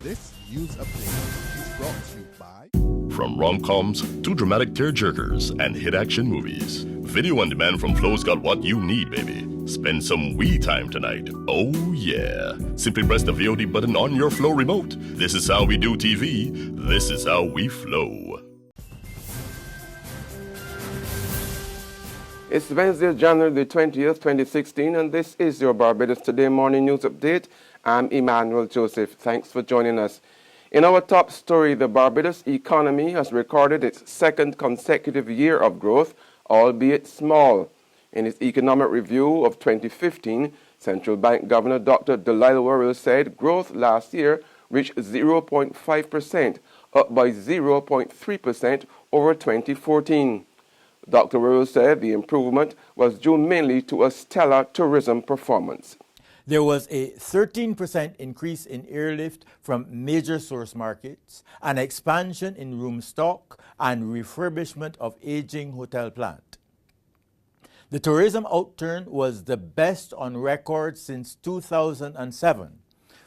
This news update is brought to you by... From rom-coms to dramatic tearjerkers and hit action movies, video on demand from Flow's got what you need, baby. Spend some we time tonight. Oh yeah. Simply press the VOD button on your Flow remote. This is how we do TV. This is how we flow. It's Wednesday, January the 20th, 2016, and this is your Barbados Today morning news update. I'm Emmanuel Joseph. Thanks for joining us. In our top story, the Barbados economy has recorded its second consecutive year of growth, albeit small. In his economic review of 2015, Central Bank Governor Dr. Delisle Worrell said growth last year reached 0.5%, up by 0.3% over 2014. Dr. Worrell said the improvement was due mainly to a stellar tourism performance. There was a 13% increase in airlift from major source markets, an expansion in room stock, and refurbishment of aging hotel plant. The tourism outturn was the best on record since 2007,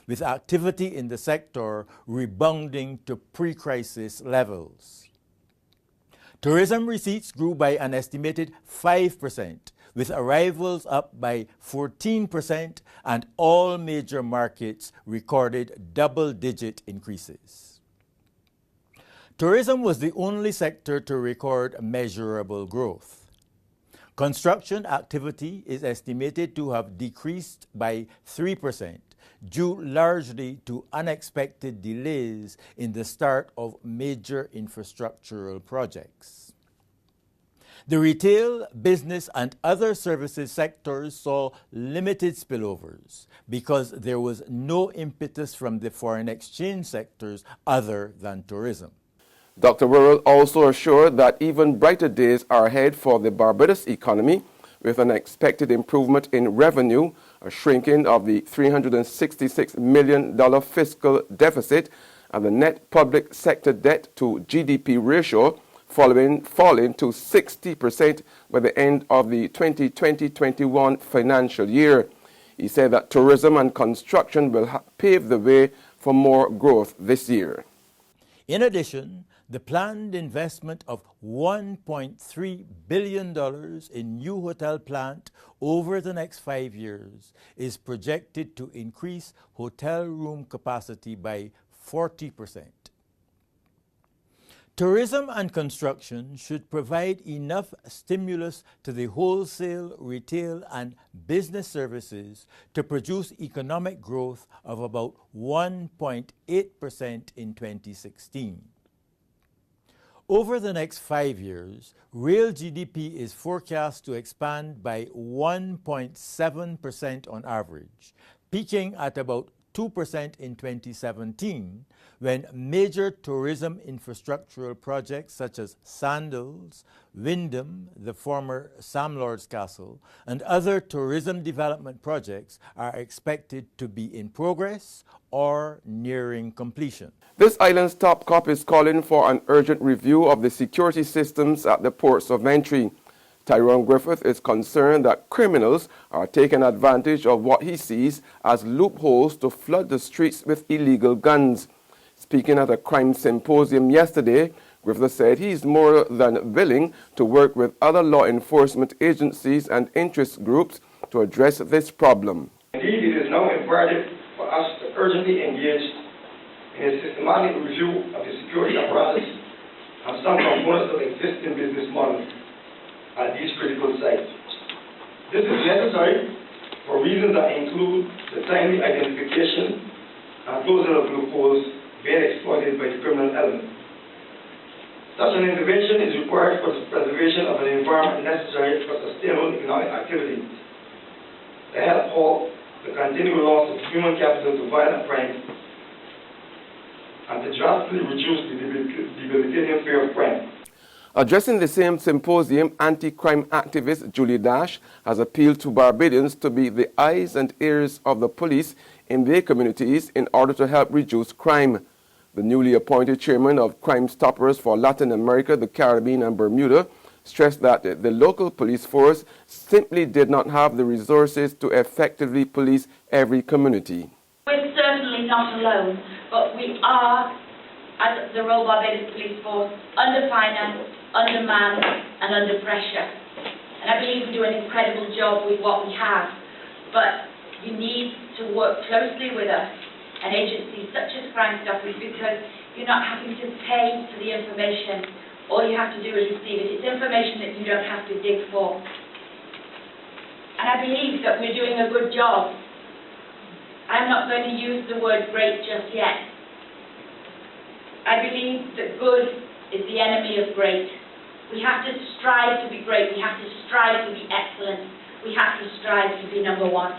with activity in the sector rebounding to pre-crisis levels. Tourism receipts grew by an estimated 5%, with arrivals up by 14%, and all major markets recorded double-digit increases. Tourism was the only sector to record measurable growth. Construction activity is estimated to have decreased by 3%, due largely to unexpected delays in the start of major infrastructural projects. The retail, business, and other services sectors saw limited spillovers because there was no impetus from the foreign exchange sectors other than tourism. Dr. Worrell also assured that even brighter days are ahead for the Barbados economy, with an expected improvement in revenue, a shrinking of the $366 million fiscal deficit, and the net public sector debt to GDP ratio falling to 60% by the end of the 2020-21 financial year. He said that tourism and construction will pave the way for more growth this year. In addition, the planned investment of $1.3 billion in new hotel plant over the next 5 years is projected to increase hotel room capacity by 40%. Tourism and construction should provide enough stimulus to the wholesale, retail, and business services to produce economic growth of about 1.8% in 2016. Over the next 5 years, real GDP is forecast to expand by 1.7% on average, peaking at about 2% in 2017, when major tourism infrastructural projects such as Sandals, Wyndham, the former Sam Lord's Castle, and other tourism development projects are expected to be in progress or nearing completion. This island's top cop is calling for an urgent review of the security systems at the ports of entry. Tyrone Griffith is concerned that criminals are taking advantage of what he sees as loopholes to flood the streets with illegal guns. Speaking at a crime symposium yesterday, Griffith said he is more than willing to work with other law enforcement agencies and interest groups to address this problem. Indeed, it is now imperative for us to urgently engage in a systematic review of the security apparatus and some components of existing business models at these critical sites. This is necessary for reasons that include the timely identification and closure of loopholes being exploited by the criminal element. Such an intervention is required for the preservation of an environment necessary for sustainable economic activity, to help halt the continual loss of human capital to violent crime, and to drastically reduce the debilitating fear of crime. Addressing the same symposium, anti-crime activist Julie Dash has appealed to Barbadians to be the eyes and ears of the police in their communities in order to help reduce crime. The newly appointed chairman of Crime Stoppers for Latin America, the Caribbean, and Bermuda stressed that the local police force simply did not have the resources to effectively police every community. We're certainly not alone. but we are, as the Royal Barbados Police Force, underfinanced, undermanned, and under pressure. And I believe we do an incredible job with what we have, but you need to work closely with us and agencies such as Crime Stoppers, because you're not having to pay for the information. All you have to do is receive it. It's information that you don't have to dig for. And I believe that we're doing a good job. I'm not going to use the word great just yet. I believe that good is the enemy of great. We have to strive to be great. We have to strive to be excellent. We have to strive to be number one.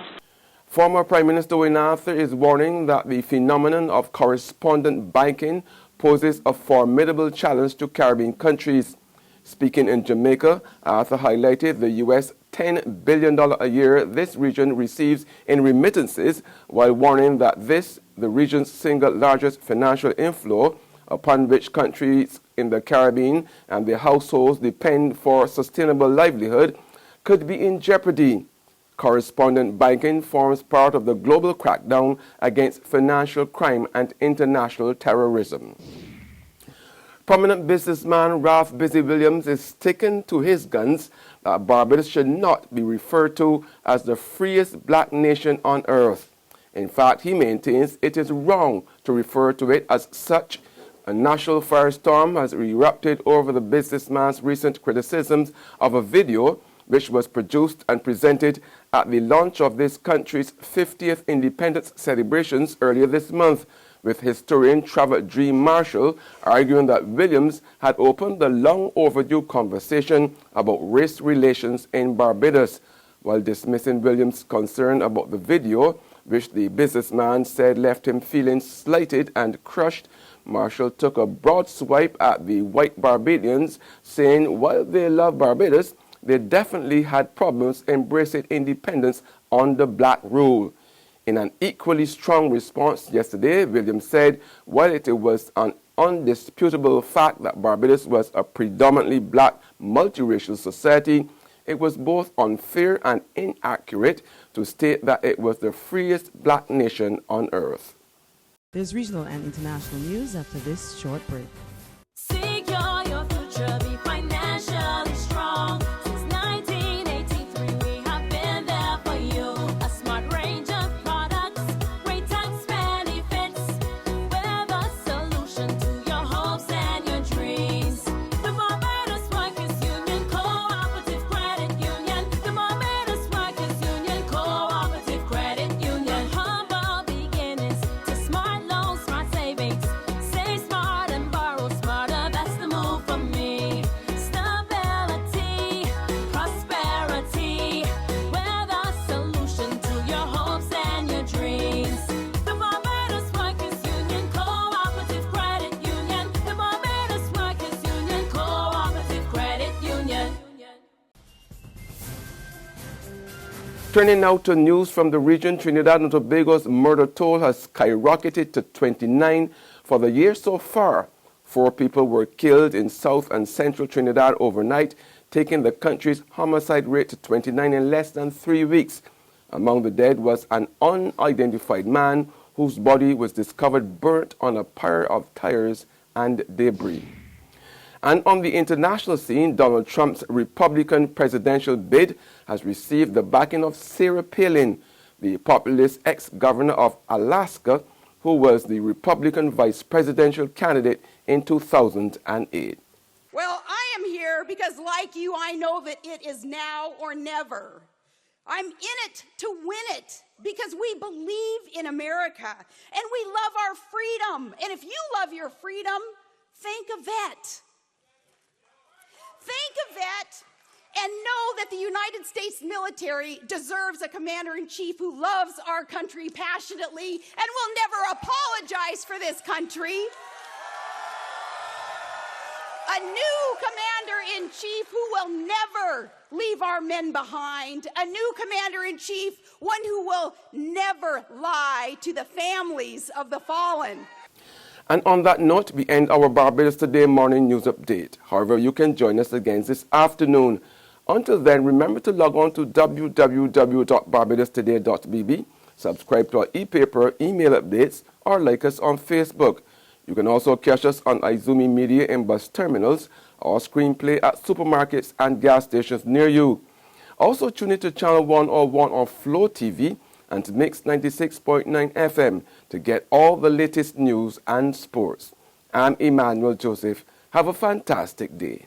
Former Prime Minister Wayne Arthur is warning that the phenomenon of correspondent banking poses a formidable challenge to Caribbean countries. Speaking in Jamaica, Arthur highlighted the U.S. $10 billion a year this region receives in remittances, while warning that this, the region's single largest financial inflow, upon which countries in the Caribbean and their households depend for sustainable livelihood, could be in jeopardy. Correspondent banking forms part of the global crackdown against financial crime and international terrorism. Prominent businessman Ralph Busy Williams is sticking to his guns that Barbados should not be referred to as the freest black nation on earth. In fact, he maintains it is wrong to refer to it as such. A national firestorm has erupted over the businessman's recent criticisms of a video which was produced and presented at the launch of this country's 50th independence celebrations earlier this month, with historian Trevor Dream Marshall arguing that Williams had opened the long overdue conversation about race relations in Barbados. While dismissing Williams' concern about the video, which the businessman said left him feeling slighted and crushed, Marshall took a broad swipe at the white Barbadians, saying while they love Barbados, they definitely had problems embracing independence under black rule. In an equally strong response yesterday, Williams said while it was an undisputable fact that Barbados was a predominantly black multiracial society, it was both unfair and inaccurate to state that it was the freest black nation on earth. There's regional and international news after this short break. Secure your future, be financially strong. Since 1983, we have been there for you. A smart range of products, great tax benefits. We're the solution to your hopes and your dreams. The Barbados Workers Union Cooperative Credit Union. The Barbados Workers Union Cooperative Credit Union. Humble beginnings to smart loans, smart savings. Save smart and borrow smarter, that's the move for me. Stability, prosperity, we're the solution to your hopes and your dreams. The Barbados Workers Union Cooperative Credit Union. The Barbados Workers Union Cooperative Credit Union. Turning now to news from the region, Trinidad and Tobago's murder toll has skyrocketed to 29 for the year so far. 4 people were killed in South and Central Trinidad overnight, taking the country's homicide rate to 29 in less than 3 weeks. Among the dead was an unidentified man whose body was discovered burnt on a pyre of tires and debris. And on the international scene, Donald Trump's Republican presidential bid has received the backing of Sarah Palin, the populist ex-governor of Alaska, who was the Republican vice presidential candidate in 2008. Well, I am here because, like you, I know that it is now or never. I'm in it to win it because we believe in America and we love our freedom. And if you love your freedom, think of that. Think of that and know that the United States military deserves a commander-in-chief who loves our country passionately and will never apologize for this country. A new commander-in-chief who will never leave our men behind. A new commander-in-chief, one who will never lie to the families of the fallen. And on that note, we end our Barbados Today morning news update. However, you can join us again this afternoon. Until then, remember to log on to www.barbadostoday.bb, subscribe to our e-paper email updates, or like us on Facebook. You can also catch us on Izumi Media in bus terminals or screenplay at supermarkets and gas stations near you. Also tune into Channel 101 on Flow TV and to Mix 96.9 FM to get all the latest news and sports. I'm Emmanuel Joseph. Have a fantastic day.